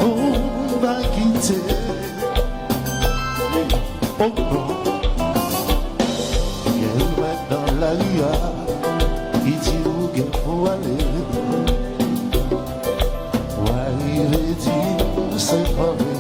on va quitter. Oh non, il met dans la rue, il dit où il faut aller. Ouais, il dit, c'est pas vrai.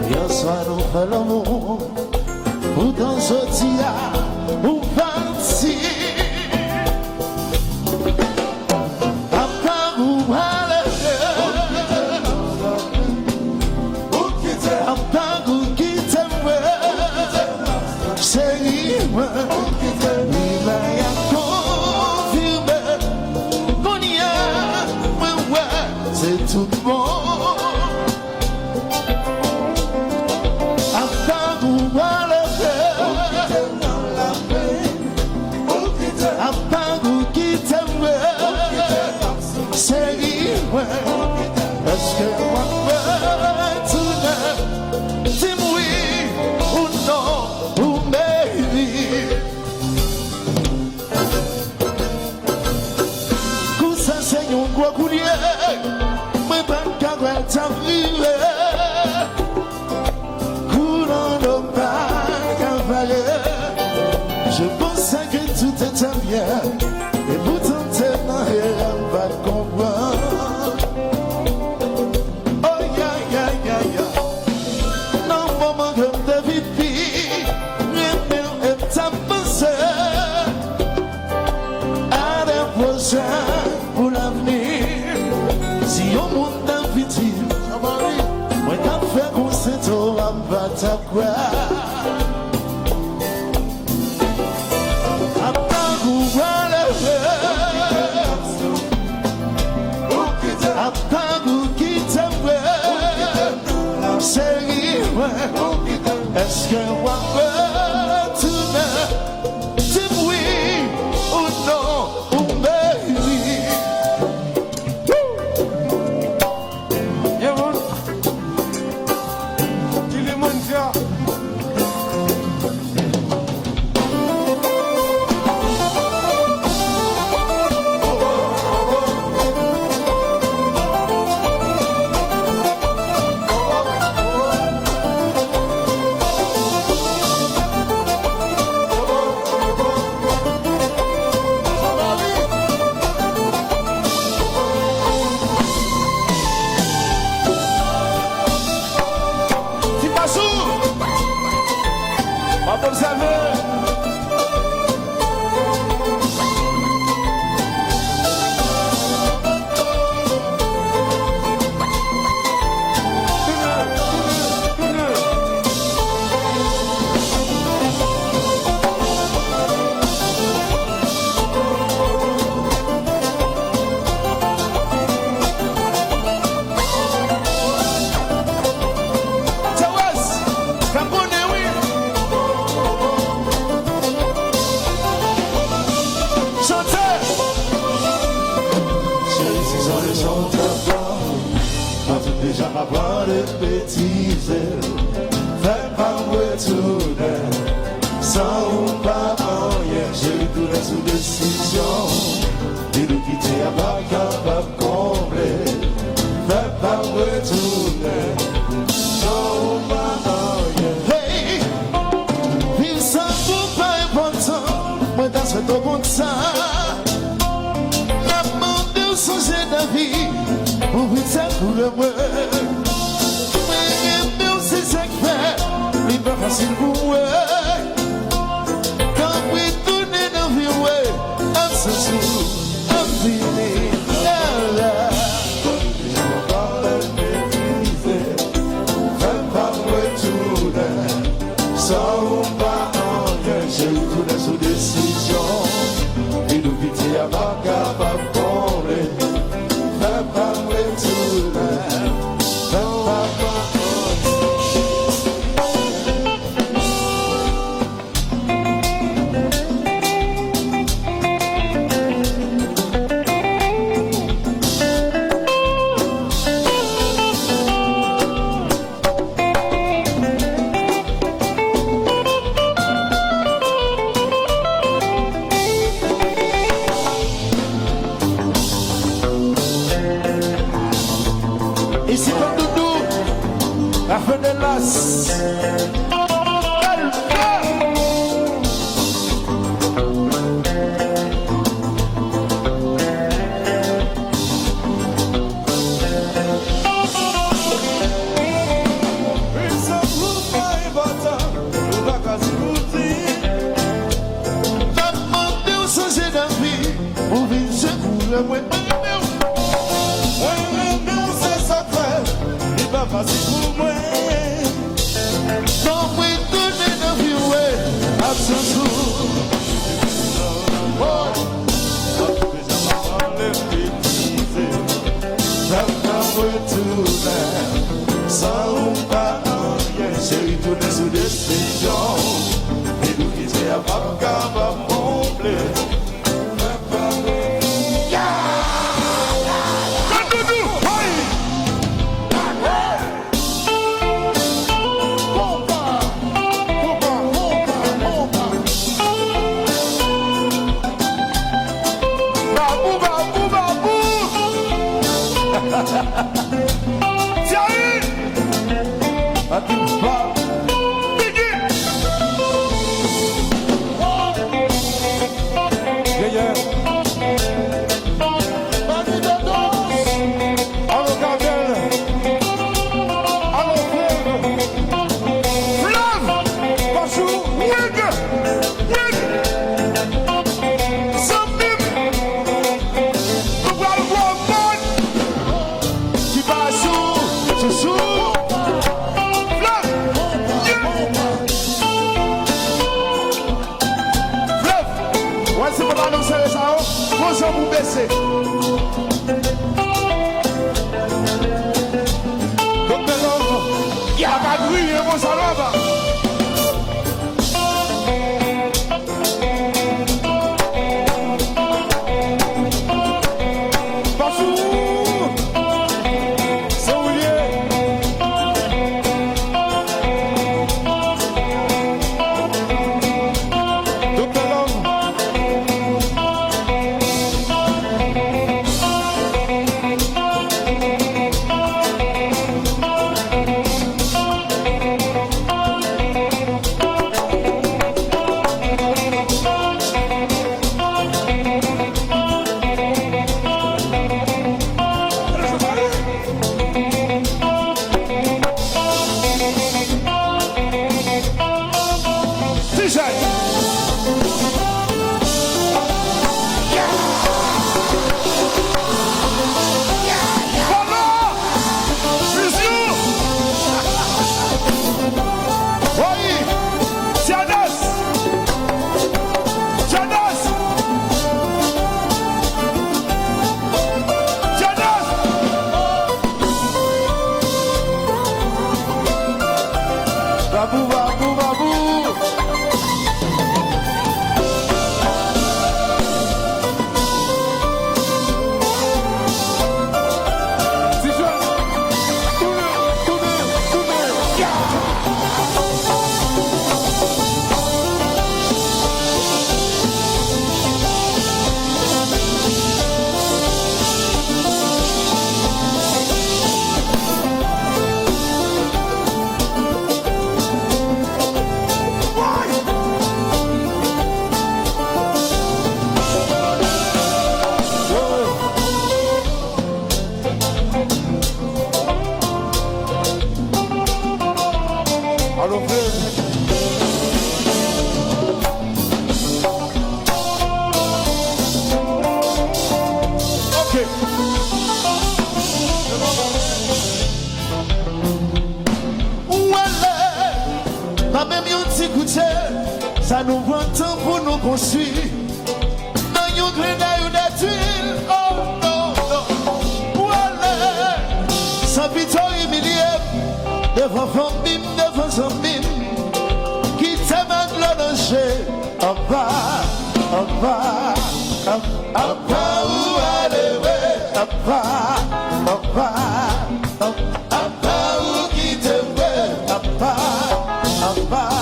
Hier soir, nous faisons l'amour, ou dans ce dia, ou parti. C'est tout bon. Est-ce que moi maintenant, dis-moi oui ou non, ou maybe. Quand ça c'est un gros coulier, mais pas qu'à t'arriver. Courant de pas cavalier, je pensais que tout était bien, et pourtant t'es dans rien va comprendre. Pour l'avenir, si on monte dans le petit, moi t'as fait qu'on s'est au va ta quoi. Est-ce que moi tu me dis oui ou non ou baby? Déjà ma voix de bêtises, fais pas retourner, sans ou pas rien, j'ai tout la sous décision, et nous quitter à pas capable de combler, fais pas retourner, sans ou pas rien. Hey, vivre sans vous pas important, moi dans ce temps comme ça, l'amour de changer de vie. Oui, c'est pour le moi. Mais c'est ça qui fait, il pas facile pour moi. Quand oui, tourner dans la vie, ouais, on se souvient, on finit, là, là. Je ne vais pas maîtriser, fais pas retourner, sans ou pas rien, j'ai eu tout la sous-décision, et nous pitié à ma capable de combler. Ici ton doudou, la fin de l'as. Ça nous prend temps pour nous construire. Dans une grenade d'huile, oh non, non. Voilà, sans pitié humilié, devant famille, devant son mime, qui t'aime à glorifier. En bas, en bas, en bas, où aller, en bas, en bas, en bas, où qui t'aime, en bas, en bas.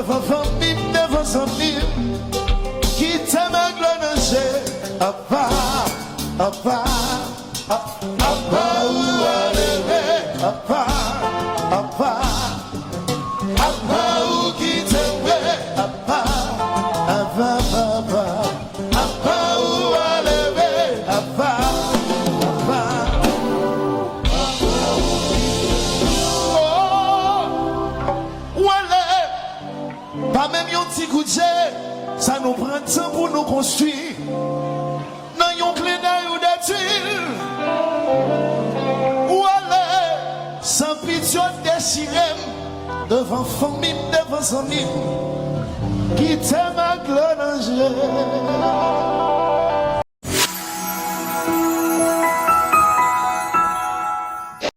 devant famille, devant amis, qui t'aime à glonanger, papa, papa, papa, où aller, papa, papa, papa, où qui t'aime, papa, papa, papa, papa, où aller, papa, papa. Pas même un petit coup de jet, ça nous prend temps pour nous construire. Dans un clin d'œil ou des tuiles. Ou aller, sans pitié déchiré, devant famille, devant amis, qui t'aime à glonanger.